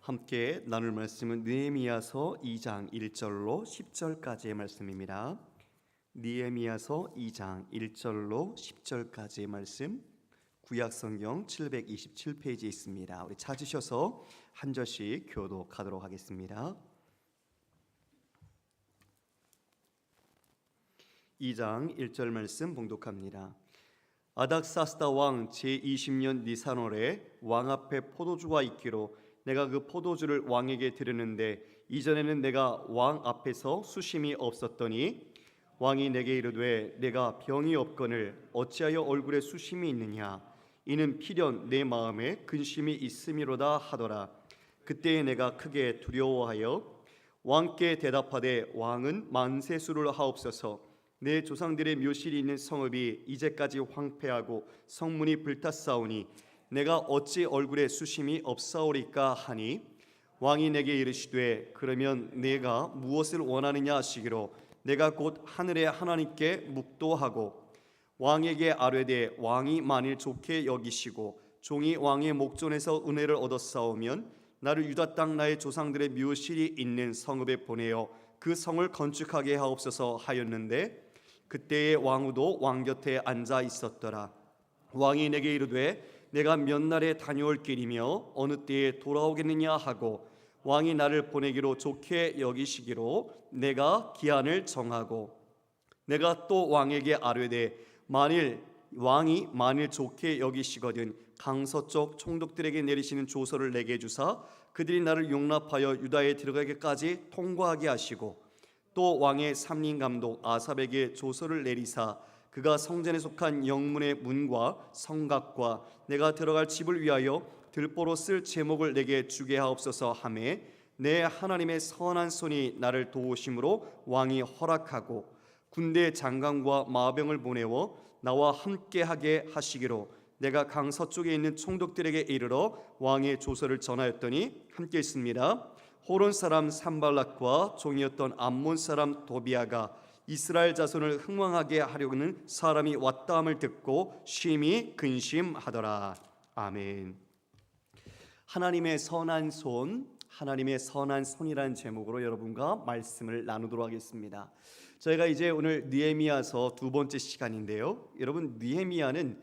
함께 나눌 말씀은 느헤미야서 2장 1절로 10절까지의 말씀입니다. 느헤미야서 2장 1절로 10절까지의 말씀, 구약성경 727페이지에 있습니다. 우리 찾으셔서 한 절씩 교독하도록 하겠습니다. 2장 1절 말씀 봉독합니다. 아닥사스다 왕 제20년 니산월에 왕 앞에 포도주가 있기로 내가 그 포도주를 왕에게 드렸는데 이전에는 내가 왕 앞에서 수심이 없었더니 왕이 내게 이르되 내가 병이 없거늘 어찌하여 얼굴에 수심이 있느냐 이는 필연 내 마음에 근심이 있음이로다 하더라. 그때에 내가 크게 두려워하여 왕께 대답하되 왕은 만세수를 하옵소서. 내 조상들의 묘실이 있는 성읍이 이제까지 황폐하고 성문이 불탔사오니 내가 어찌 얼굴에 수심이 없사오리까 하니 왕이 내게 이르시되 그러면 내가 무엇을 원하느냐 하시기로 내가 곧 하늘의 하나님께 묵도하고 왕에게 아뢰되 왕이 만일 좋게 여기시고 종이 왕의 목전에서 은혜를 얻었사오면 나를 유다 땅 나의 조상들의 묘실이 있는 성읍에 보내어 그 성을 건축하게 하옵소서 하였는데 그때에 왕후도 왕 곁에 앉아 있었더라. 왕이 내게 이르되 내가 몇 날에 다녀올 길이며 어느 때에 돌아오겠느냐 하고 왕이 나를 보내기로 좋게 여기시기로 내가 기한을 정하고 내가 또 왕에게 아뢰되 왕이 만일 좋게 여기시거든 강서쪽 총독들에게 내리시는 조서를 내게 주사 그들이 나를 용납하여 유다에 들어가기까지 통과하게 하시고 또 왕의 삼림감독 아삽에게 조서를 내리사 그가 성전에 속한 영문의 문과 성곽과 내가 들어갈 집을 위하여 들보로 쓸 제목을 내게 주게 하옵소서 하매 내 하나님의 선한 손이 나를 도우심으로 왕이 허락하고 군대 장관과 마병을 보내어 나와 함께하게 하시기로 내가 강 서쪽에 있는 총독들에게 이르러 왕의 조서를 전하였더니 함께 있습니다. 호론 사람 산발락과 종이었던 암몬 사람 도비아가 이스라엘 자손을 흥왕하게 하려는 사람이 왔다함을 듣고 심히 근심하더라. 아멘. 하나님의 선한 손이라는 제목으로 여러분과 말씀을 나누도록 하겠습니다. 저희가 이제 오늘 느헤미야서 두 번째 시간인데요. 여러분 느헤미야는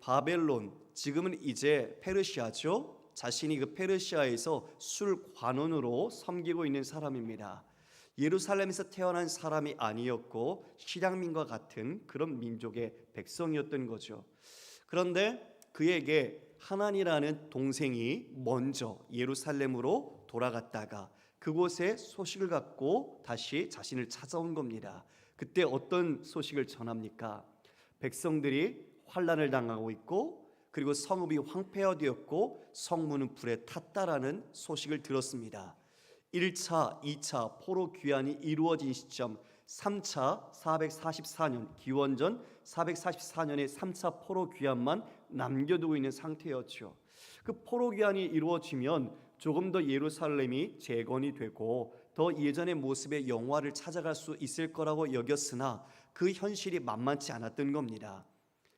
바벨론, 지금은 이제 페르시아죠. 자신이 그 페르시아에서 술관원으로 섬기고 있는 사람입니다. 예루살렘에서 태어난 사람이 아니었고 실향민과 같은 그런 민족의 백성이었던 거죠. 그런데 그에게 하난이라는 동생이 먼저 예루살렘으로 돌아갔다가 그곳에 소식을 갖고 다시 자신을 찾아온 겁니다. 그때 어떤 소식을 전합니까? 백성들이 환난을 당하고 있고 그리고 성읍이 황폐화되었고 성문은 불에 탔다라는 소식을 들었습니다. 1차, 2차 포로 귀환이 이루어진 시점 3차 444년 기원전 444년의 3차 포로 귀환만 남겨두고 있는 상태였죠. 그 포로 귀환이 이루어지면 조금 더 예루살렘이 재건이 되고 더 예전의 모습의 영화를 찾아갈 수 있을 거라고 여겼으나 그 현실이 만만치 않았던 겁니다.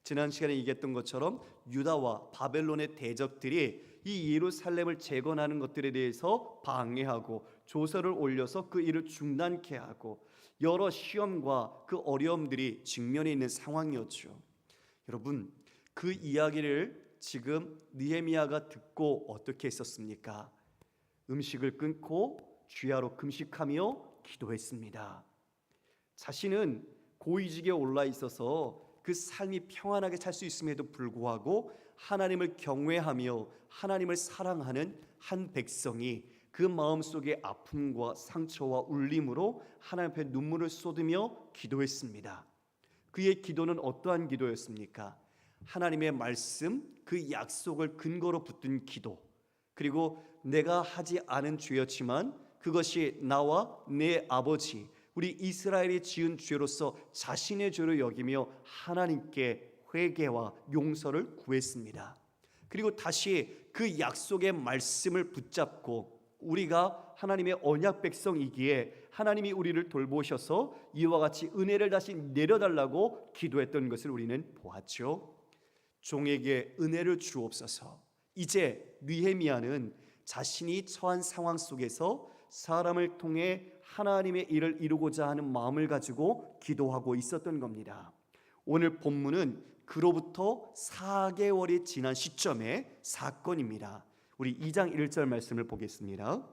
지난 시간에 얘기했던 것처럼 유다와 바벨론의 대적들이 이 예루살렘을 재건하는 것들에 대해서 방해하고 조서를 올려서 그 일을 중단케 하고 여러 시험과 그 어려움들이 직면해 있는 상황이었죠. 여러분, 그 이야기를 지금 느헤미야가 듣고 어떻게 했었습니까? 음식을 끊고 주야로 금식하며 기도했습니다. 자신은 고위직에 올라 있어서 그 삶이 평안하게 살 수 있음에도 불구하고 하나님을 경외하며 하나님을 사랑하는 한 백성이 그 마음속의 아픔과 상처와 울림으로 하나님 앞에 눈물을 쏟으며 기도했습니다. 그의 기도는 어떠한 기도였습니까? 하나님의 말씀, 그 약속을 근거로 붙든 기도, 그리고 내가 하지 않은 죄였지만 그것이 나와 내 아버지 우리 이스라엘이 지은 죄로서 자신의 죄로 여기며 하나님께 회개와 용서를 구했습니다. 그리고 다시 그 약속의 말씀을 붙잡고 우리가 하나님의 언약 백성이기에 하나님이 우리를 돌보셔서 이와 같이 은혜를 다시 내려달라고 기도했던 것을 우리는 보았죠. 종에게 은혜를 주옵소서. 이제 느헤미야는 자신이 처한 상황 속에서 사람을 통해 하나님의 일을 이루고자 하는 마음을 가지고 기도하고 있었던 겁니다. 오늘 본문은 그로부터 4개월이 지난 시점의 사건입니다. 우리 2장 1절 말씀을 보겠습니다.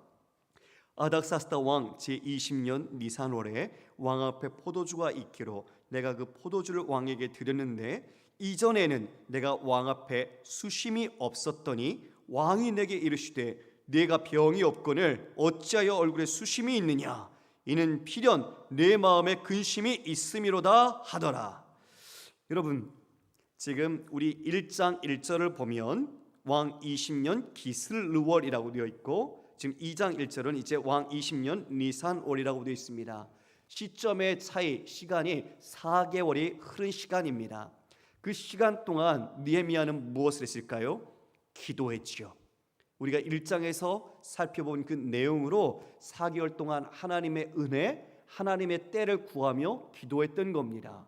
아닥사스다 왕 제20년 니산월에 왕 앞에 포도주가 있기로 내가 그 포도주를 왕에게 드렸는데 이전에는 내가 왕 앞에 수심이 없었더니 왕이 내게 이르시되 네가 병이 없거늘 어찌하여 얼굴에 수심이 있느냐 이는 필연 내 마음에 근심이 있음이로다 하더라. 여러분 지금 우리 1장 1절을 보면 왕 20년 기슬르월이라고 되어 있고 지금 2장 1절은 이제 왕 20년 니산월이라고 되어 있습니다. 시점의 차이, 시간이 4개월이 흐른 시간입니다. 그 시간 동안 느헤미야는 무엇을 했을까요? 기도했지요. 우리가 1장에서 살펴본 그 내용으로 4개월 동안 하나님의 은혜, 하나님의 때를 구하며 기도했던 겁니다.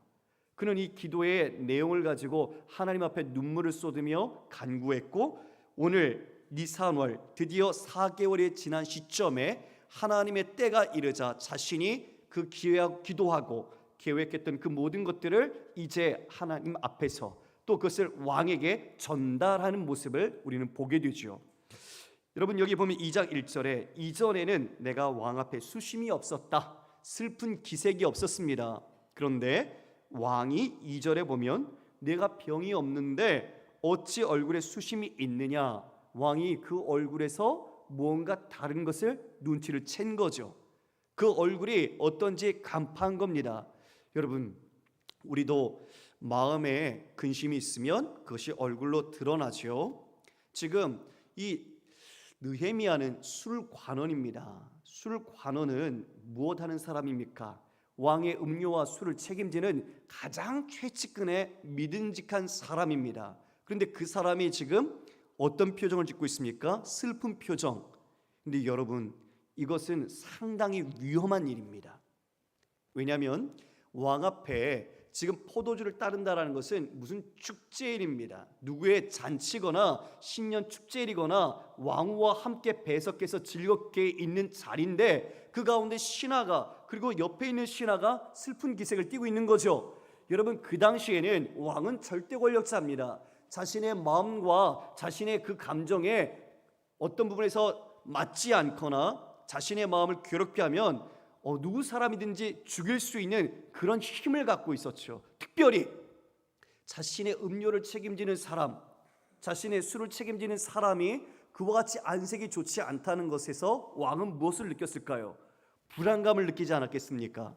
그는 이 기도의 내용을 가지고 하나님 앞에 눈물을 쏟으며 간구했고 오늘 니산월 드디어 4개월이 지난 시점에 하나님의 때가 이르자 자신이 그 기도하고 계획했던 그 모든 것들을 이제 하나님 앞에서 또 그것을 왕에게 전달하는 모습을 우리는 보게 되죠. 여러분 여기 보면 2장 1절에 이전에는 내가 왕 앞에 수심이 없었다, 슬픈 기색이 없었습니다. 그런데 왕이 2절에 보면 내가 병이 없는데 어찌 얼굴에 수심이 있느냐, 왕이 그 얼굴에서 무언가 다른 것을 눈치를 챈 거죠. 그 얼굴이 어떤지 간파한 겁니다. 여러분 우리도 마음에 근심이 있으면 그것이 얼굴로 드러나죠. 지금 이 느헤미야는 술관원입니다. 술관원은 무엇하는 사람입니까? 왕의 음료와 술을 책임지는 가장 최측근의 믿음직한 사람입니다. 그런데 그 사람이 지금 어떤 표정을 짓고 있습니까? 슬픈 표정. 근데 여러분 이것은 상당히 위험한 일입니다. 왜냐하면 왕 앞에 지금 포도주를 따른다라는 것은 무슨 축제일입니다. 누구의 잔치거나 신년 축제일이거나 왕후와 함께 배석해서 즐겁게 있는 자리인데 그 가운데 신하가 그리고 옆에 있는 신하가 슬픈 기색을 띠고 있는 거죠. 여러분 그 당시에는 왕은 절대 권력자입니다. 자신의 마음과 자신의 그 감정에 어떤 부분에서 맞지 않거나 자신의 마음을 괴롭게 하면 누구 사람이든지 죽일 수 있는 그런 힘을 갖고 있었죠. 특별히 자신의 음료를 책임지는 사람, 자신의 술을 책임지는 사람이 그와 같이 안색이 좋지 않다는 것에서 왕은 무엇을 느꼈을까요? 불안감을 느끼지 않았겠습니까?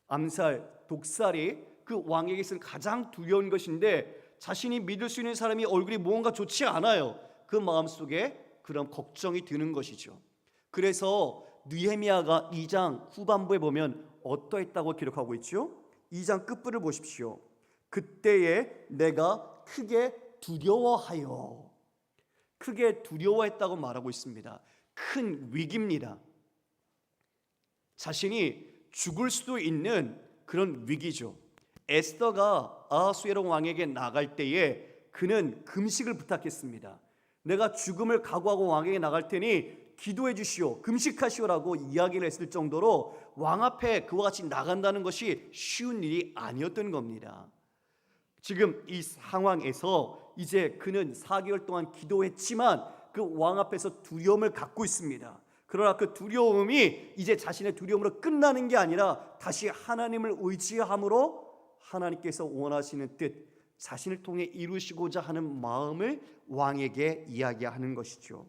암살, 독살이 그 왕에게서는 가장 두려운 것인데 자신이 믿을 수 있는 사람이 얼굴이 무언가 좋지 않아요. 그 마음속에 그런 걱정이 드는 것이죠. 그래서 느헤미야가 2장 후반부에 보면 어떠했다고 기록하고 있죠? 2장 끝부를 보십시오. 그때에 내가 크게 두려워하여, 크게 두려워했다고 말하고 있습니다. 큰 위기입니다. 자신이 죽을 수도 있는 그런 위기죠. 에스더가 아하수에로 왕에게 나갈 때에 그는 금식을 부탁했습니다. 내가 죽음을 각오하고 왕에게 나갈 테니 기도해 주시오, 금식하시오라고 이야기를 했을 정도로 왕 앞에 그와 같이 나간다는 것이 쉬운 일이 아니었던 겁니다. 지금 이 상황에서 이제 그는 4개월 동안 기도했지만 그 왕 앞에서 두려움을 갖고 있습니다. 그러나 그 두려움이 이제 자신의 두려움으로 끝나는 게 아니라 다시 하나님을 의지함으로 하나님께서 원하시는 뜻, 자신을 통해 이루시고자 하는 마음을 왕에게 이야기하는 것이죠.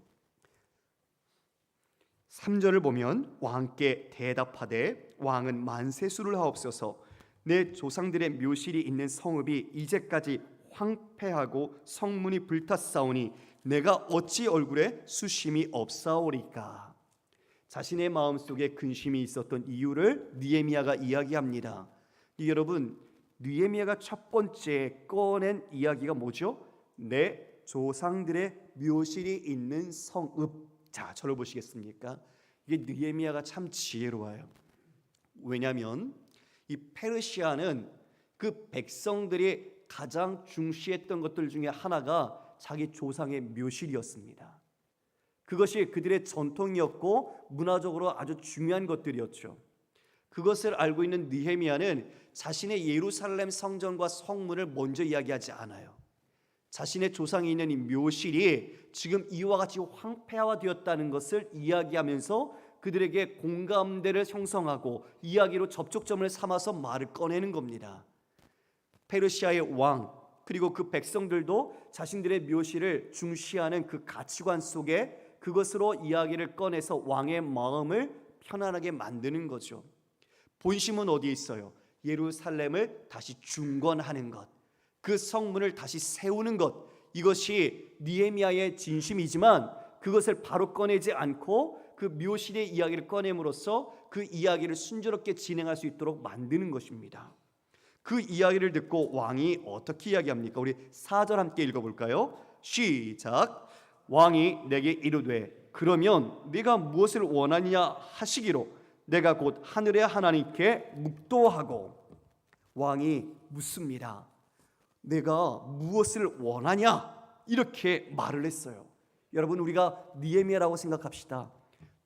3절을 보면 왕께 대답하되 왕은 만세수를 하옵소서, 내 조상들의 묘실이 있는 성읍이 이제까지 황폐하고 성문이 불탔사오니 내가 어찌 얼굴에 수심이 없사오리까. 자신의 마음속에 근심이 있었던 이유를 느헤미야가 이야기합니다. 여러분 느헤미야가 첫 번째 꺼낸 이야기가 뭐죠? 내 조상들의 묘실이 있는 성읍. 자, 저를 보시겠습니까? 이게 느헤미야가 참 지혜로워요. 왜냐하면 이 페르시아는 그 백성들이 가장 중시했던 것들 중에 하나가 자기 조상의 묘실이었습니다. 그것이 그들의 전통이었고 문화적으로 아주 중요한 것들이었죠. 그것을 알고 있는 느헤미야는 자신의 예루살렘 성전과 성문을 먼저 이야기하지 않아요. 자신의 조상이 있는 이 묘실이 지금 이와 같이 황폐화되었다는 것을 이야기하면서 그들에게 공감대를 형성하고 이야기로 접촉점을 삼아서 말을 꺼내는 겁니다. 페르시아의 왕 그리고 그 백성들도 자신들의 묘실을 중시하는 그 가치관 속에 그것으로 이야기를 꺼내서 왕의 마음을 편안하게 만드는 거죠. 본심은 어디에 있어요? 예루살렘을 다시 중건하는 것, 그 성문을 다시 세우는 것, 이것이 느헤미야의 진심이지만 그것을 바로 꺼내지 않고 그 묘실의 이야기를 꺼냄으로써 그 이야기를 순조롭게 진행할 수 있도록 만드는 것입니다. 그 이야기를 듣고 왕이 어떻게 이야기합니까? 우리 4절 함께 읽어볼까요? 시작. 왕이 내게 이르되 그러면 네가 무엇을 원하느냐 하시기로 내가 곧 하늘의 하나님께 묵도하고. 왕이 묻습니다. 내가 무엇을 원하냐? 이렇게 말을 했어요. 여러분, 우리가 느헤미야라고 생각합시다.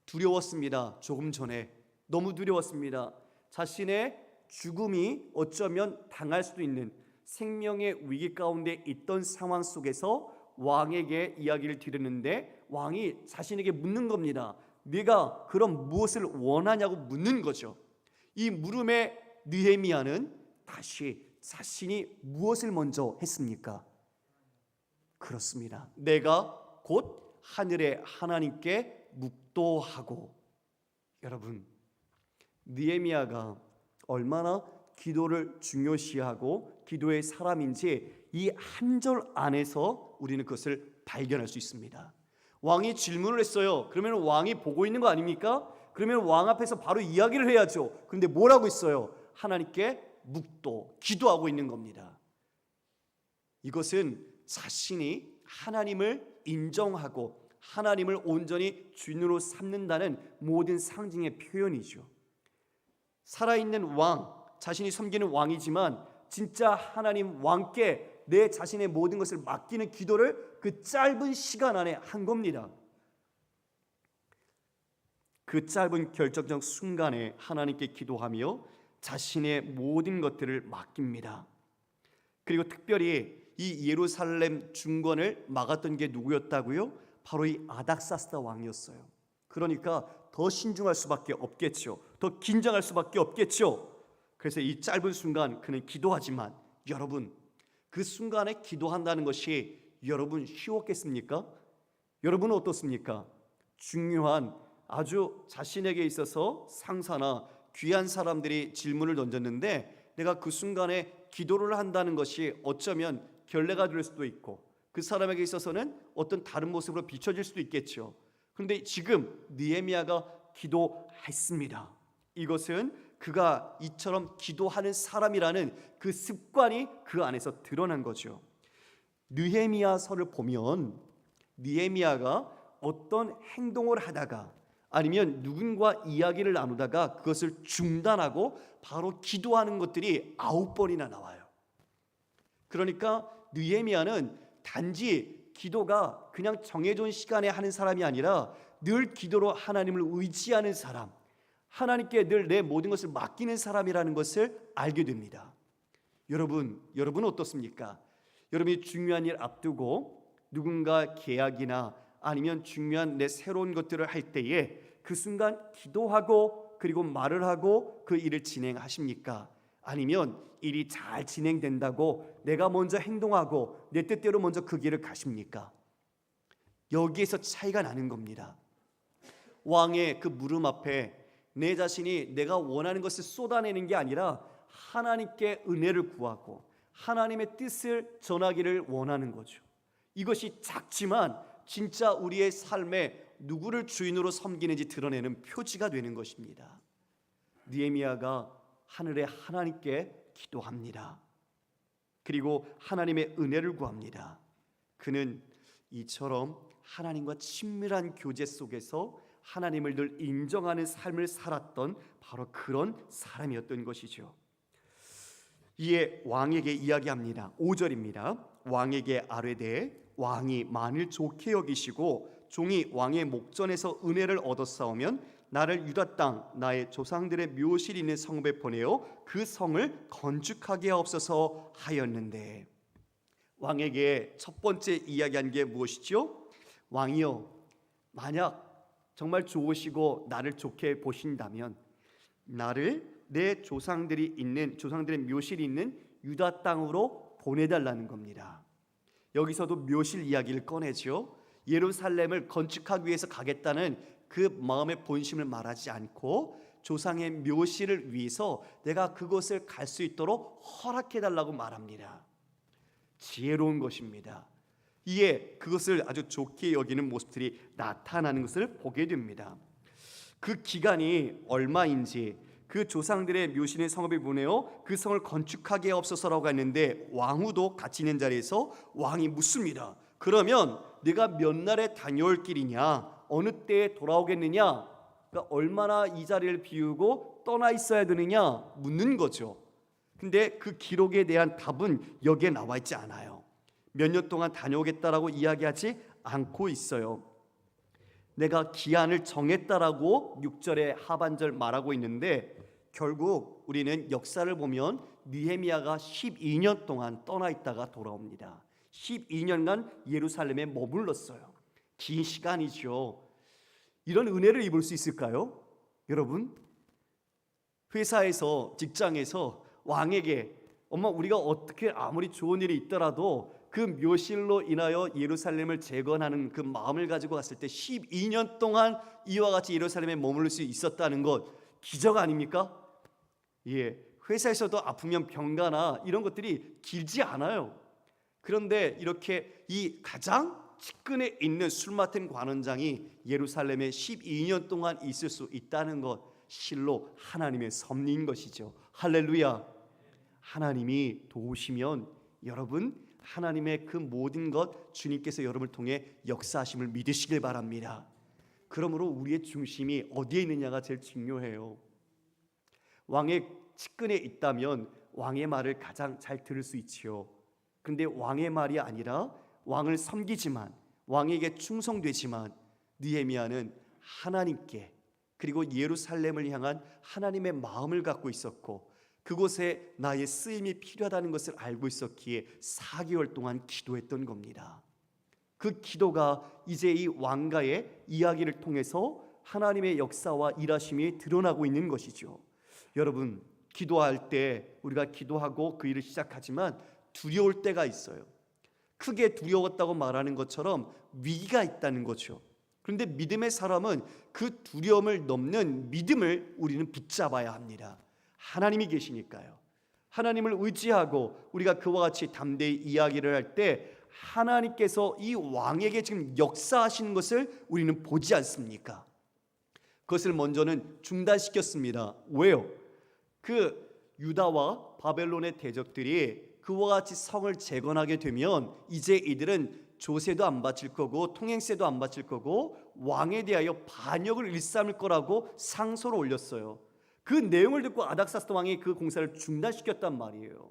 두려웠습니다. 조금 전에 너무 두려웠습니다. 자신의 죽음이 어쩌면 당할 수도 있는 생명의 위기 가운데 있던 상황 속에서 왕에게 이야기를 드리는데 왕이 자신에게 묻는 겁니다. 네가 그럼 무엇을 원하냐고 묻는 거죠. 이 물음에 느헤미야는 다시 자신이 무엇을 먼저 했습니까? 그렇습니다. 내가 곧 하늘의 하나님께 묵도하고. 여러분, 느헤미야가 얼마나 기도를 중요시하고 기도의 사람인지 이 한 절 안에서 우리는 그것을 발견할 수 있습니다. 왕이 질문을 했어요. 그러면 왕이 보고 있는 거 아닙니까? 그러면 왕 앞에서 바로 이야기를 해야죠. 그런데 뭐라고 있어요? 하나님께 묵도, 기도하고 있는 겁니다. 이것은 자신이 하나님을 인정하고 하나님을 온전히 주인으로 삼는다는 모든 상징의 표현이죠. 살아있는 왕, 자신이 섬기는 왕이지만 진짜 하나님 왕께 내 자신의 모든 것을 맡기는 기도를 그 짧은 시간 안에 한 겁니다. 그 짧은 결정적 순간에 하나님께 기도하며 자신의 모든 것들을 맡깁니다. 그리고 특별히 이 예루살렘 중건을 막았던 게 누구였다고요? 바로 이 아닥사스다 왕이었어요. 그러니까 더 신중할 수밖에 없겠죠. 더 긴장할 수밖에 없겠죠. 그래서 이 짧은 순간 그는 기도하지만 여러분, 그 순간에 기도한다는 것이 여러분 쉬웠겠습니까? 여러분은 어떻습니까? 중요한 아주 자신에게 있어서 상사나 귀한 사람들이 질문을 던졌는데 내가 그 순간에 기도를 한다는 것이 어쩌면 결례가 될 수도 있고 그 사람에게 있어서는 어떤 다른 모습으로 비춰질 수도 있겠죠. 그런데 지금 느헤미야가 기도했습니다. 이것은 그가 이처럼 기도하는 사람이라는 그 습관이 그 안에서 드러난 거죠. 느헤미야서를 보면 느헤미야가 어떤 행동을 하다가 아니면 누군가 이야기를 나누다가 그것을 중단하고 바로 기도하는 것들이 9번이나 나와요. 그러니까 느헤미야는 단지 기도가 그냥 정해진 시간에 하는 사람이 아니라 늘 기도로 하나님을 의지하는 사람, 하나님께 늘 내 모든 것을 맡기는 사람이라는 것을 알게 됩니다. 여러분은 어떻습니까? 여러분이 중요한 일 앞두고 누군가 계약이나 아니면 중요한 내 새로운 것들을 할 때에 그 순간 기도하고 그리고 말을 하고 그 일을 진행하십니까? 아니면 일이 잘 진행된다고 내가 먼저 행동하고 내 뜻대로 먼저 그 길을 가십니까? 여기에서 차이가 나는 겁니다. 왕의 그 물음 앞에 내 자신이 내가 원하는 것을 쏟아내는 게 아니라 하나님께 은혜를 구하고 하나님의 뜻을 전하기를 원하는 거죠. 이것이 작지만 진짜 우리의 삶에 누구를 주인으로 섬기는지 드러내는 표지가 되는 것입니다. 느헤미야가 하늘의 하나님께 기도합니다. 그리고 하나님의 은혜를 구합니다. 그는 이처럼 하나님과 친밀한 교제 속에서 하나님을 늘 인정하는 삶을 살았던 바로 그런 사람이었던 것이죠. 이에 왕에게 이야기합니다. 5절입니다. 왕에게 아뢰되 왕이 만일 좋게 여기시고 종이 왕의 목전에서 은혜를 얻었사오면 나를 유다 땅 나의 조상들의 묘실이 있는 성읍에 보내어 그 성을 건축하게 하옵소서 하였는데, 왕에게 첫 번째 이야기한 게 무엇이죠? 왕이여, 만약 정말 좋으시고 나를 좋게 보신다면 나를 내 조상들의 묘실이 있는 유다 땅으로 보내달라는 겁니다. 여기서도 묘실 이야기를 꺼내죠. 예루살렘을 건축하기 위해서 가겠다는 그 마음의 본심을 말하지 않고 조상의 묘실을 위해서 내가 그곳을 갈 수 있도록 허락해달라고 말합니다. 지혜로운 것입니다. 이에 그것을 아주 좋게 여기는 모습들이 나타나는 것을 보게 됩니다. 그 기간이 얼마인지, 그 조상들의 묘실의 성읍에 보내어 그 성을 건축하게 하옵소서라고 했는데, 왕후도 같이 있는 자리에서 왕이 묻습니다. 그러면 네가 몇 날에 다녀올 길이냐, 어느 때에 돌아오겠느냐, 그러니까 얼마나 이 자리를 비우고 떠나 있어야 되느냐 묻는 거죠. 근데 그 기록에 대한 답은 여기에 나와 있지 않아요. 몇 년 동안 다녀오겠다라고 이야기하지 않고 있어요. 내가 기한을 정했다라고 6절의 하반절 말하고 있는데, 결국 우리는 역사를 보면 느헤미야가 12년 동안 떠나 있다가 돌아옵니다. 12년간 예루살렘에 머물렀어요. 긴 시간이죠. 이런 은혜를 입을 수 있을까요? 여러분, 회사에서, 직장에서 왕에게 엄마, 우리가 어떻게 아무리 좋은 일이 있더라도 그 묘실로 인하여 예루살렘을 재건하는 그 마음을 가지고 갔을 때 12년 동안 이와 같이 예루살렘에 머무를 수 있었다는 것, 기적 아닙니까? 예, 회사에서도 아프면 병가나 이런 것들이 길지 않아요. 그런데 이렇게 이 가장 측근에 있는 술 맡은 관원장이 예루살렘에 12년 동안 있을 수 있다는 것, 실로 하나님의 섭리인 것이죠. 할렐루야. 하나님이 도우시면 여러분, 하나님의 그 모든 것 주님께서 여러분을 통해 역사하심을 믿으시길 바랍니다. 그러므로 우리의 중심이 어디에 있느냐가 제일 중요해요. 왕의 측근에 있다면 왕의 말을 가장 잘 들을 수 있지요. 그런데 왕의 말이 아니라 왕을 섬기지만, 왕에게 충성되지만, 느헤미야는 하나님께, 그리고 예루살렘을 향한 하나님의 마음을 갖고 있었고 그곳에 나의 쓰임이 필요하다는 것을 알고 있었기에 4개월 동안 기도했던 겁니다. 그 기도가 이제 이 왕가의 이야기를 통해서 하나님의 역사와 일하심이 드러나고 있는 것이죠. 여러분, 기도할 때 우리가 기도하고 그 일을 시작하지만 두려울 때가 있어요. 크게 두려웠다고 말하는 것처럼 위기가 있다는 거죠. 그런데 믿음의 사람은 그 두려움을 넘는 믿음을 우리는 붙잡아야 합니다. 하나님이 계시니까요. 하나님을 의지하고 우리가 그와 같이 담대히 이야기를 할 때 하나님께서 이 왕에게 지금 역사하시는 것을 우리는 보지 않습니까? 그것을 먼저는 중단시켰습니다. 왜요? 그 유다와 바벨론의 대적들이 그와 같이 성을 재건하게 되면 이제 이들은 조세도 안 바칠 거고 통행세도 안 바칠 거고 왕에 대하여 반역을 일삼을 거라고 상소를 올렸어요. 그 내용을 듣고 아닥사스다 왕이 그 공사를 중단시켰단 말이에요.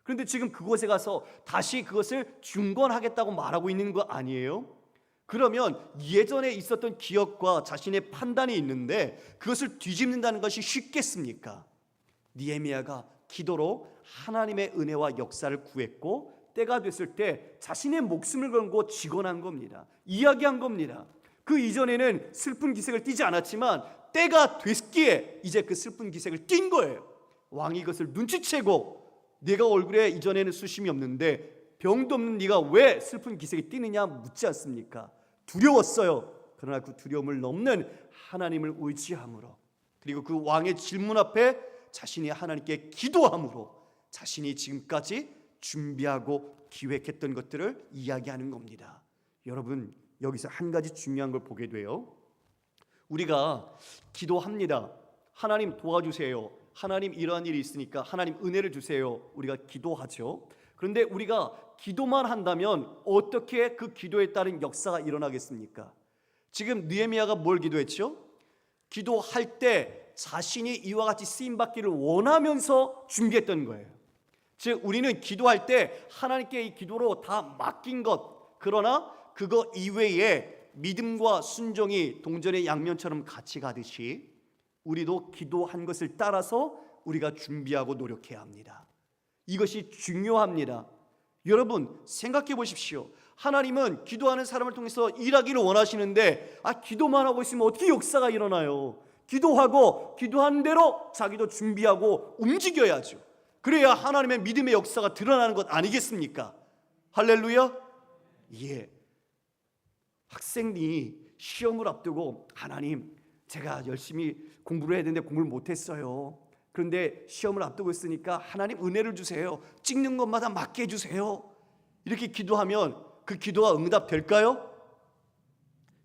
그런데 지금 그곳에 가서 다시 그것을 중건하겠다고 말하고 있는 거 아니에요? 그러면 예전에 있었던 기억과 자신의 판단이 있는데 그것을 뒤집는다는 것이 쉽겠습니까? 느헤미야가 기도로 하나님의 은혜와 역사를 구했고 때가 됐을 때 자신의 목숨을 걸고 직언한 겁니다. 이야기한 겁니다. 그 이전에는 슬픈 기색을 띠지 않았지만 때가 됐기에 이제 그 슬픈 기색을 띈 거예요. 왕이 이것을 눈치채고 네가 얼굴에 이전에는 수심이 없는데 병도 없는 네가 왜 슬픈 기색이 띠느냐 묻지 않습니까? 두려웠어요. 그러나 그 두려움을 넘는 하나님을 의지함으로, 그리고 그 왕의 질문 앞에 자신이 하나님께 기도함으로 자신이 지금까지 준비하고 기획했던 것들을 이야기하는 겁니다. 여러분, 여기서 한 가지 중요한 걸 보게 돼요. 우리가 기도합니다. 하나님 도와주세요. 하나님 이러한 일이 있으니까 하나님 은혜를 주세요. 우리가 기도하죠. 그런데 우리가 기도만 한다면 어떻게 그 기도에 따른 역사가 일어나겠습니까? 지금 느헤미야가 뭘 기도했죠? 기도할 때 자신이 이와 같이 쓰임받기를 원하면서 준비했던 거예요. 즉 우리는 기도할 때 하나님께 이 기도로 다 맡긴 것, 그러나 그거 이외에 믿음과 순종이 동전의 양면처럼 같이 가듯이 우리도 기도한 것을 따라서 우리가 준비하고 노력해야 합니다. 이것이 중요합니다. 여러분 생각해 보십시오. 하나님은 기도하는 사람을 통해서 일하기를 원하시는데 기도만 하고 있으면 어떻게 역사가 일어나요? 기도하고 기도한 대로 자기도 준비하고 움직여야죠. 그래야 하나님의 믿음의 역사가 드러나는 것 아니겠습니까? 할렐루야. 예. 학생이 시험을 앞두고 하나님 제가 열심히 공부를 해야 되는데 공부를 못했어요. 그런데 시험을 앞두고 있으니까 하나님 은혜를 주세요. 찍는 것마다 맞게 해주세요. 이렇게 기도하면 그 기도가 응답될까요?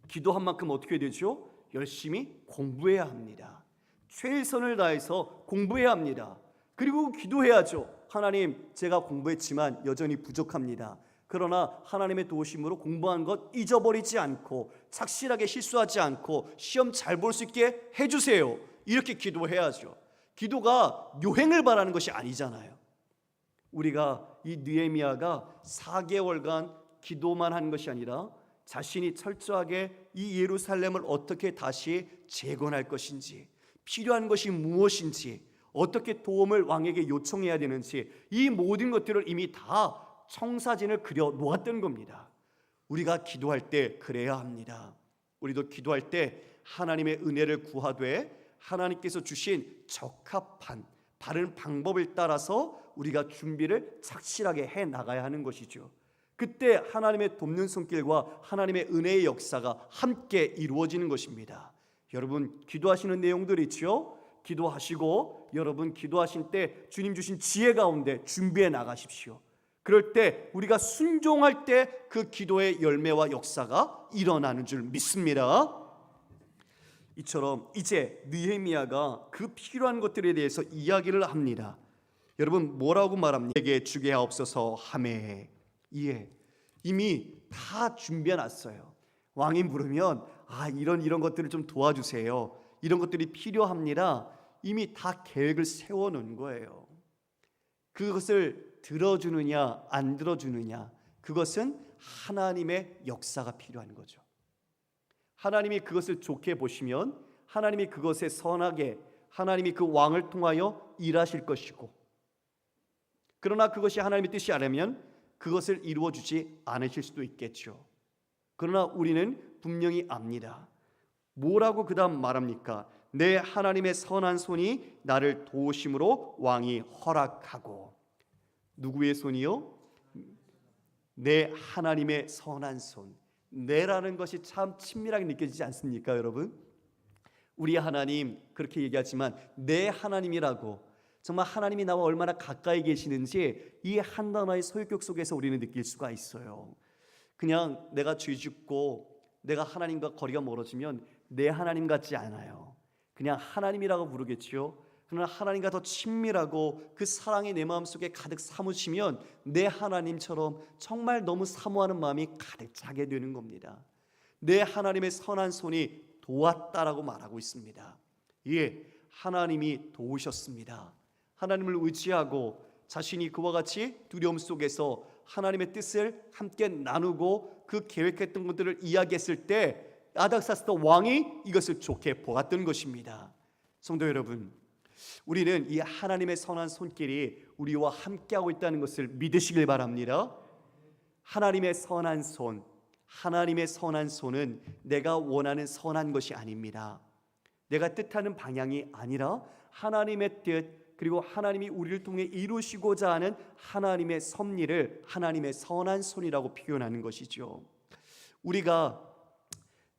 기도한 만큼 어떻게 되죠? 열심히 공부해야 합니다. 최선을 다해서 공부해야 합니다. 그리고 기도해야죠. 하나님 제가 공부했지만 여전히 부족합니다. 그러나 하나님의 도우심으로 공부한 것 잊어버리지 않고 착실하게 실수하지 않고 시험 잘 볼 수 있게 해주세요. 이렇게 기도해야죠. 기도가 요행을 바라는 것이 아니잖아요. 우리가 이 느헤미야가 4개월간 기도만 한 것이 아니라 자신이 철저하게 이 예루살렘을 어떻게 다시 재건할 것인지, 필요한 것이 무엇인지, 어떻게 도움을 왕에게 요청해야 되는지 이 모든 것들을 이미 다 청사진을 그려 놓았던 겁니다. 우리가 기도할 때 그래야 합니다. 우리도 기도할 때 하나님의 은혜를 구하되 하나님께서 주신 적합한 바른 방법을 따라서 우리가 준비를 착실하게 해 나가야 하는 것이죠. 그때 하나님의 돕는 손길과 하나님의 은혜의 역사가 함께 이루어지는 것입니다. 여러분 기도하시는 내용들 있죠? 기도하시고 여러분 기도하실 때 주님 주신 지혜 가운데 준비해 나가십시오. 그럴 때 우리가 순종할 때 그 기도의 열매와 역사가 일어나는 줄 믿습니다. 이처럼 이제 느헤미야가 그 필요한 것들에 대해서 이야기를 합니다. 여러분 뭐라고 말합니까? 내게 주게 하옵소서 하매. 예, 이미 다 준비해 놨어요. 왕이 물으면 이런 것들을 좀 도와주세요. 이런 것들이 필요합니다. 이미 다 계획을 세워놓은 거예요. 그것을 들어주느냐 안 들어주느냐, 그것은 하나님의 역사가 필요한 거죠. 하나님이 그것을 좋게 보시면 하나님이 그것에 선하게 하나님이 그 왕을 통하여 일하실 것이고, 그러나 그것이 하나님의 뜻이 아니면 그것을 이루어주지 않으실 수도 있겠죠. 그러나 우리는 분명히 압니다. 뭐라고 그 다음 말합니까? 내 하나님의 선한 손이 나를 도우심으로 왕이 허락하고. 누구의 손이요? 내 하나님의 선한 손. 내라는 것이 참 친밀하게 느껴지지 않습니까, 여러분? 우리 하나님 그렇게 얘기하지만 내 하나님이라고, 정말 하나님이 나와 얼마나 가까이 계시는지 이 한 단어의 소유격 속에서 우리는 느낄 수가 있어요. 그냥 내가 죄 짓고 내가 하나님과 거리가 멀어지면 내 하나님 같지 않아요. 그냥 하나님이라고 부르겠지요. 그러나 하나님과 더 친밀하고 그 사랑이 내 마음속에 가득 사무치면 내 하나님처럼 정말 너무 사모하는 마음이 가득 차게 되는 겁니다. 내 하나님의 선한 손이 도왔다라고 말하고 있습니다. 예, 하나님이 도우셨습니다. 하나님을 의지하고 자신이 그와 같이 두려움 속에서 하나님의 뜻을 함께 나누고 그 계획했던 것들을 이야기했을 때 아닥사스다 왕이 이것을 좋게 보았던 것입니다. 성도 여러분, 우리는 이 하나님의 선한 손길이 우리와 함께하고 있다는 것을 믿으시길 바랍니다. 하나님의 선한 손, 하나님의 선한 손은 내가 원하는 선한 것이 아닙니다. 내가 뜻하는 방향이 아니라 하나님의 뜻, 그리고 하나님이 우리를 통해 이루시고자 하는 하나님의 섭리를 하나님의 선한 손이라고 표현하는 것이죠.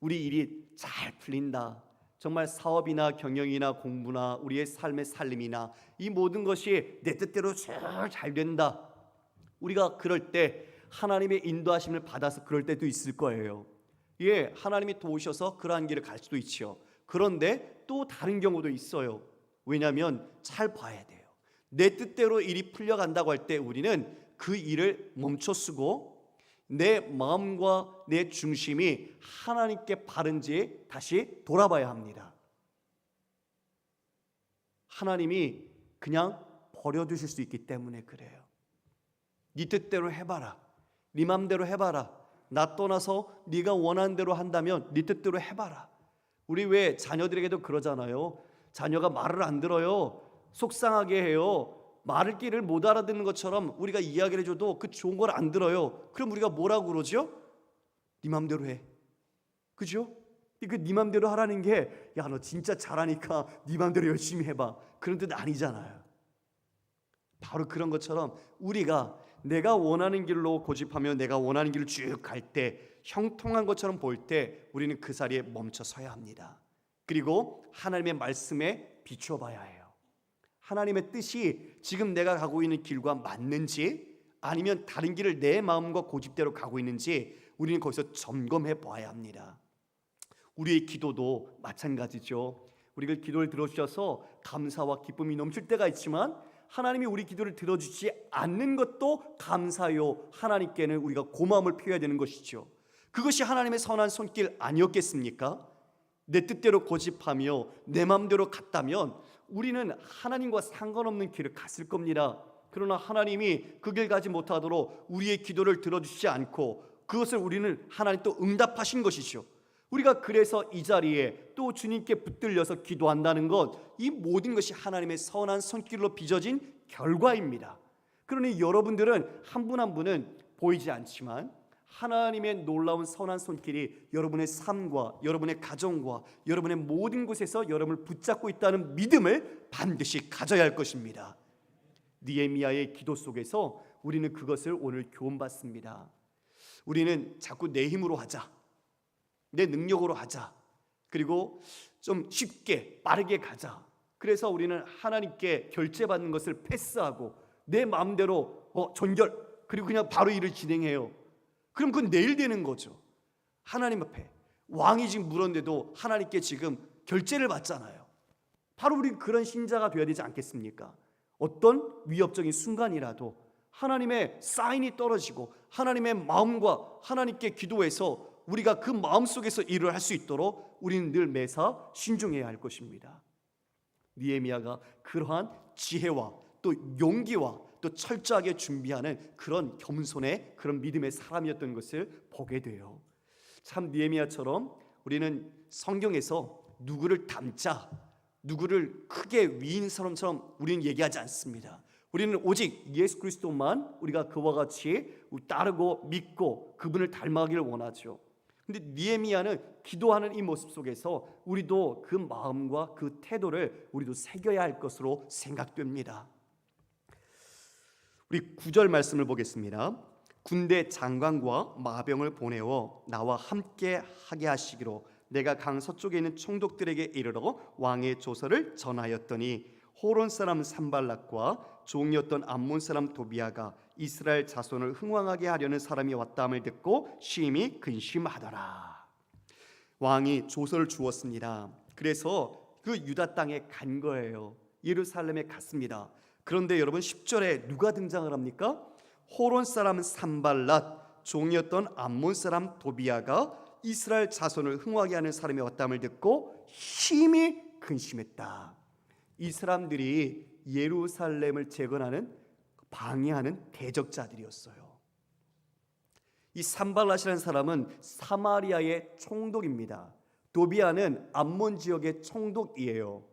우리 일이 잘 풀린다, 정말 사업이나 경영이나 공부나 우리의 삶의 살림이나 이 모든 것이 내 뜻대로 잘 된다, 우리가 그럴 때 하나님의 인도하심을 받아서 그럴 때도 있을 거예요. 예, 하나님이 도우셔서 그러한 길을 갈 수도 있죠. 그런데 또 다른 경우도 있어요. 왜냐하면 잘 봐야 돼요. 내 뜻대로 일이 풀려간다고 할 때 우리는 그 일을 멈춰쓰고 내 마음과 내 중심이 하나님께 바른지 다시 돌아봐야 합니다. 하나님이 그냥 버려두실 수 있기 때문에 그래요. 네 뜻대로 해봐라, 네 마음대로 해봐라, 나 떠나서 네가 원하는 대로 한다면 네 뜻대로 해봐라. 우리 왜 자녀들에게도 그러잖아요. 자녀가 말을 안 들어요. 속상하게 해요. 말을 길을 못 알아듣는 것처럼 우리가 이야기를 해줘도 그 좋은 걸 안 들어요. 그럼 우리가 뭐라고 그러죠? 네 맘대로 해. 그죠? 그 네 맘대로 하라는 게 야, 너 진짜 잘하니까 네 맘대로 열심히 해봐, 그런 뜻 아니잖아요. 바로 그런 것처럼 우리가 내가 원하는 길로 고집하며 내가 원하는 길을 쭉 갈 때 형통한 것처럼 보일 때 우리는 그 자리에 멈춰 서야 합니다. 그리고 하나님의 말씀에 비추어 봐야 해요. 하나님의 뜻이 지금 내가 가고 있는 길과 맞는지 아니면 다른 길을 내 마음과 고집대로 가고 있는지 우리는 거기서 점검해 봐야 합니다. 우리의 기도도 마찬가지죠. 우리가 기도를 들어주셔서 감사와 기쁨이 넘칠 때가 있지만 하나님이 우리 기도를 들어주지 않는 것도 감사요, 하나님께는 우리가 고마움을 표해야 되는 것이죠. 그것이 하나님의 선한 손길 아니었겠습니까? 내 뜻대로 고집하며 내 마음대로 갔다면 우리는 하나님과 상관없는 길을 갔을 겁니다. 그러나 하나님이 그 길 가지 못하도록 우리의 기도를 들어주시지 않고 그것을 우리는 하나님 또 응답하신 것이죠. 우리가 그래서 이 자리에 또 주님께 붙들려서 기도한다는 것, 이 모든 것이 하나님의 선한 손길로 빚어진 결과입니다. 그러니 여러분들은 한 분 한 분은 보이지 않지만 하나님의 놀라운 선한 손길이 여러분의 삶과 여러분의 가정과 여러분의 모든 곳에서 여러분을 붙잡고 있다는 믿음을 반드시 가져야 할 것입니다. 느헤미야의 기도 속에서 우리는 그것을 오늘 교훈받습니다. 우리는 자꾸 내 힘으로 하자, 내 능력으로 하자, 그리고 좀 쉽게 빠르게 가자. 그래서 우리는 하나님께 결제받는 것을 패스하고 내 마음대로 전결, 그리고 그냥 바로 일을 진행해요. 그럼 그건 내일 되는 거죠. 하나님 앞에 왕이 지금 물었는데도 하나님께 지금 결제를 받잖아요. 바로 우리 그런 신자가 되어야 되지 않겠습니까? 어떤 위협적인 순간이라도 하나님의 사인이 떨어지고 하나님의 마음과 하나님께 기도해서 우리가 그 마음속에서 일을 할 수 있도록 우리는 늘 매사 신중해야 할 것입니다. 느헤미야가 그러한 지혜와 또 용기와 또 철저하게 준비하는 그런 겸손의 그런 믿음의 사람이었던 것을 보게 돼요. 참 느헤미야처럼 우리는 성경에서 누구를 닮자, 누구를 크게 위인 사람처럼 우리는 얘기하지 않습니다. 우리는 오직 예수 그리스도만 우리가 그와 같이 따르고 믿고 그분을 닮아가기를 원하죠. 근데 느헤미야는 기도하는 이 모습 속에서 우리도 그 마음과 그 태도를 우리도 새겨야 할 것으로 생각됩니다. 우리 9절 말씀을 보겠습니다. 군대 장관과 마병을 보내어 나와 함께 하게 하시기로 내가 강 서쪽에 있는 총독들에게 이르러 왕의 조서를 전하였더니 호론 사람 산발락과 종이었던 암몬 사람 도비아가 이스라엘 자손을 흥왕하게 하려는 사람이 왔다함을 듣고 심히 근심하더라. 왕이 조서를 주었습니다. 그래서 그 유다 땅에 간 거예요. 예루살렘에 갔습니다. 그런데 여러분 10절에 누가 등장을 합니까? 호론 사람 산발랏, 종이었던 암몬 사람 도비아가 이스라엘 자손을 흥하게 하는 사람이 왔다함을 듣고 심히 근심했다. 이 사람들이 예루살렘을 재건하는 방해하는 대적자들이었어요. 이 산발랏이라는 사람은 사마리아의 총독입니다. 도비아는 암몬 지역의 총독이에요.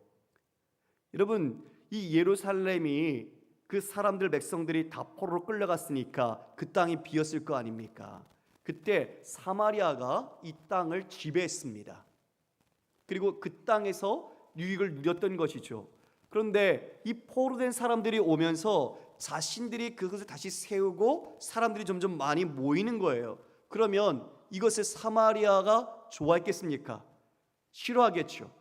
여러분, 이 예루살렘이 그 사람들 백성들이 다 포로로 끌려갔으니까 그 땅이 비었을 거 아닙니까? 그때 사마리아가 이 땅을 지배했습니다. 그리고 그 땅에서 유익을 누렸던 것이죠. 그런데 이 포로된 사람들이 오면서 자신들이 그것을 다시 세우고 사람들이 점점 많이 모이는 거예요. 그러면 이것을 사마리아가 좋아했겠습니까? 싫어하겠죠.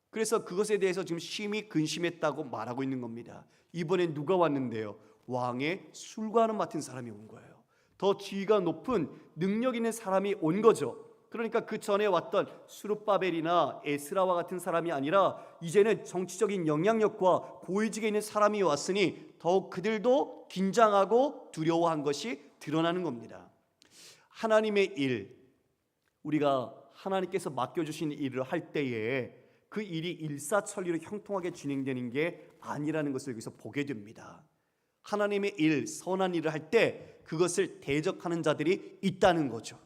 그래서 그것에 대해서 지금 심히 근심했다고 말하고 있는 겁니다. 이번엔 누가 왔는데요? 왕의 술관을 맡은 사람이 온 거예요. 더 지위가 높은 능력 있는 사람이 온 거죠. 그러니까 그 전에 왔던 스룹바벨이나 에스라와 같은 사람이 아니라 이제는 정치적인 영향력과 고위직에 있는 사람이 왔으니 더욱 그들도 긴장하고 두려워한 것이 드러나는 겁니다. 하나님의 일, 우리가 하나님께서 맡겨주신 일을 할 때에 그 일이 일사천리로 형통하게 진행되는 게 아니라는 것을 여기서 보게 됩니다. 하나님의 일, 선한 일을 할 때 그것을 대적하는 자들이 있다는 거죠.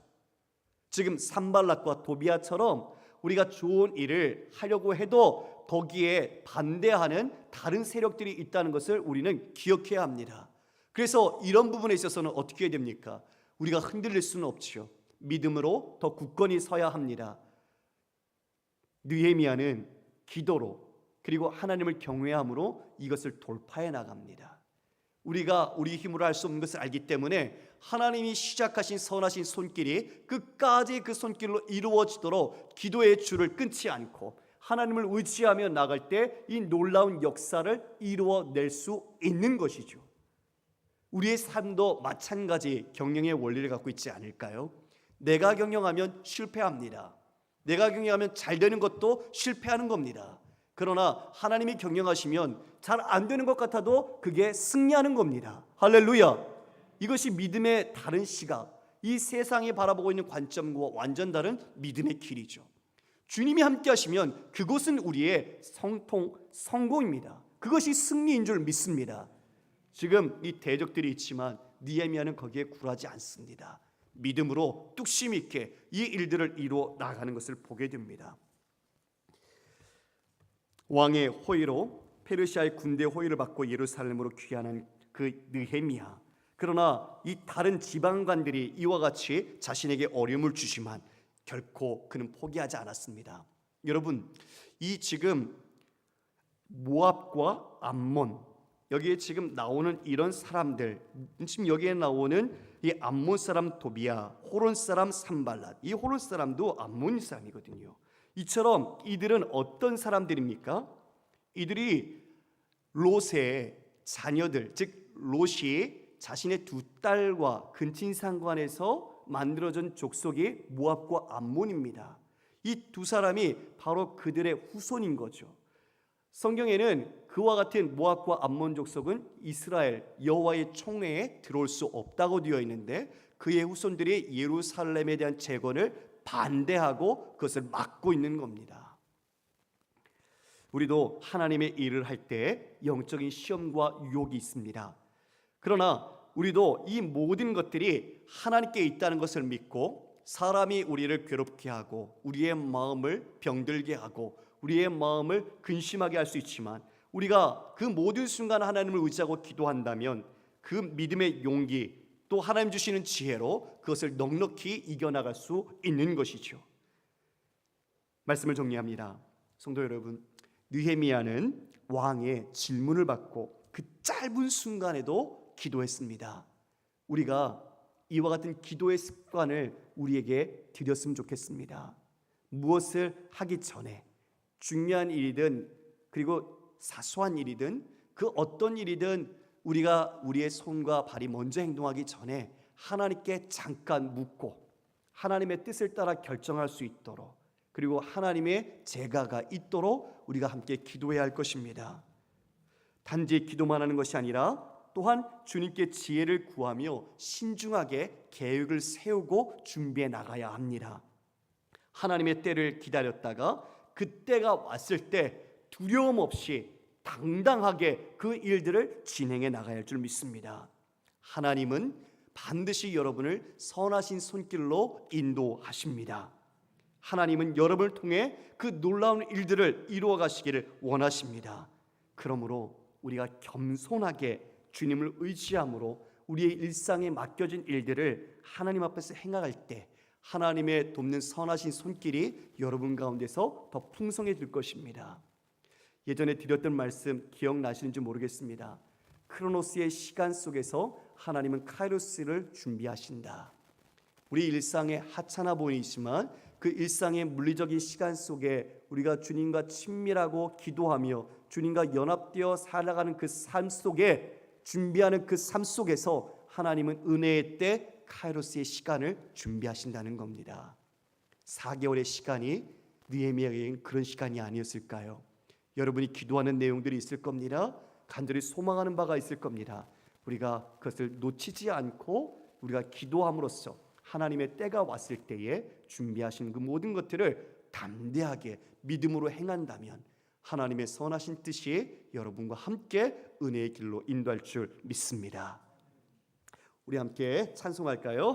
지금 산발락과 도비아처럼 우리가 좋은 일을 하려고 해도 거기에 반대하는 다른 세력들이 있다는 것을 우리는 기억해야 합니다. 그래서 이런 부분에 있어서는 어떻게 해야 됩니까? 우리가 흔들릴 수는 없지요. 믿음으로 더 굳건히 서야 합니다. 느헤미야는 기도로 그리고 하나님을 경외함으로 이것을 돌파해 나갑니다. 우리가 우리 힘으로 할 수 없는 것을 알기 때문에 하나님이 시작하신 선하신 손길이 끝까지 그 손길로 이루어지도록 기도의 줄을 끊지 않고 하나님을 의지하며 나갈 때 이 놀라운 역사를 이루어낼 수 있는 것이죠. 우리의 삶도 마찬가지 경영의 원리를 갖고 있지 않을까요? 내가 경영하면 실패합니다. 내가 경영하면 잘 되는 것도 실패하는 겁니다. 그러나 하나님이 경영하시면 잘 안 되는 것 같아도 그게 승리하는 겁니다. 할렐루야. 이것이 믿음의 다른 시각, 이 세상이 바라보고 있는 관점과 완전 다른 믿음의 길이죠. 주님이 함께 하시면 그것은 우리의 성공입니다. 그것이 승리인 줄 믿습니다. 지금 이 대적들이 있지만 느헤미야는 거기에 굴하지 않습니다. 믿음으로 뚝심 있게 이 일들을 이루어 나가는 것을 보게 됩니다. 왕의 호의로 페르시아의 군대 호의를 받고 예루살렘으로 귀환한 그 느헤미야. 그러나 이 다른 지방관들이 이와 같이 자신에게 어려움을 주지만 결코 그는 포기하지 않았습니다. 여러분, 이 지금 모압과 암몬, 여기에 지금 나오는 이런 사람들, 지금 여기에 나오는 이 암몬 사람 도비야, 호론 사람 산발랏, 이 호론 사람도 암몬 사람이거든요. 이처럼 이들은 어떤 사람들입니까? 이들이 롯의 자녀들, 즉 롯이 자신의 두 딸과 근친상간에서 만들어진 족속이 모압과 암몬입니다. 이 두 사람이 바로 그들의 후손인 거죠. 성경에는 그와 같은 모압과 암몬 족속은 이스라엘 여호와의 총회에 들어올 수 없다고 되어 있는데 그의 후손들이 예루살렘에 대한 재건을 반대하고 그것을 막고 있는 겁니다. 우리도 하나님의 일을 할 때 영적인 시험과 유혹이 있습니다. 그러나 우리도 이 모든 것들이 하나님께 있다는 것을 믿고 사람이 우리를 괴롭게 하고 우리의 마음을 병들게 하고 우리의 마음을 근심하게 할 수 있지만 우리가 그 모든 순간 하나님을 의지하고 기도한다면 그 믿음의 용기 또 하나님 주시는 지혜로 그것을 넉넉히 이겨나갈 수 있는 것이죠. 말씀을 정리합니다. 성도 여러분, 느헤미야는 왕의 질문을 받고 그 짧은 순간에도 기도했습니다. 우리가 이와 같은 기도의 습관을 우리에게 들였으면 좋겠습니다. 무엇을 하기 전에 중요한 일이든 그리고 사소한 일이든 그 어떤 일이든 우리가 우리의 손과 발이 먼저 행동하기 전에 하나님께 잠깐 묻고 하나님의 뜻을 따라 결정할 수 있도록 그리고 하나님의 제가가 있도록 우리가 함께 기도해야 할 것입니다. 단지 기도만 하는 것이 아니라 또한 주님께 지혜를 구하며 신중하게 계획을 세우고 준비해 나가야 합니다. 하나님의 때를 기다렸다가 그 때가 왔을 때 두려움 없이 당당하게 그 일들을 진행해 나가야 할 줄 믿습니다. 하나님은 반드시 여러분을 선하신 손길로 인도하십니다. 하나님은 여러분을 통해 그 놀라운 일들을 이루어 가시기를 원하십니다. 그러므로 우리가 겸손하게 주님을 의지함으로 우리의 일상에 맡겨진 일들을 하나님 앞에서 행할 때 하나님의 돕는 선하신 손길이 여러분 가운데서 더 풍성해질 것입니다. 예전에 드렸던 말씀 기억나시는지 모르겠습니다. 크로노스의 시간 속에서 하나님은 카이로스를 준비하신다. 우리 일상에 하찮아 보이지만 그 일상의 물리적인 시간 속에 우리가 주님과 친밀하고 기도하며 주님과 연합되어 살아가는 그 삶 속에 준비하는 그 삶 속에서 하나님은 은혜의 때 카이로스의 시간을 준비하신다는 겁니다. 4개월의 시간이 느헤미야에게는 그런 시간이 아니었을까요? 여러분이 기도하는 내용들이 있을 겁니다. 간절히 소망하는 바가 있을 겁니다. 우리가 그것을 놓치지 않고 우리가 기도함으로써 하나님의 때가 왔을 때에 준비하신 그 모든 것들을 담대하게 믿음으로 행한다면 하나님의 선하신 뜻이 여러분과 함께 은혜의 길로 인도할 줄 믿습니다. 우리 함께 찬송할까요?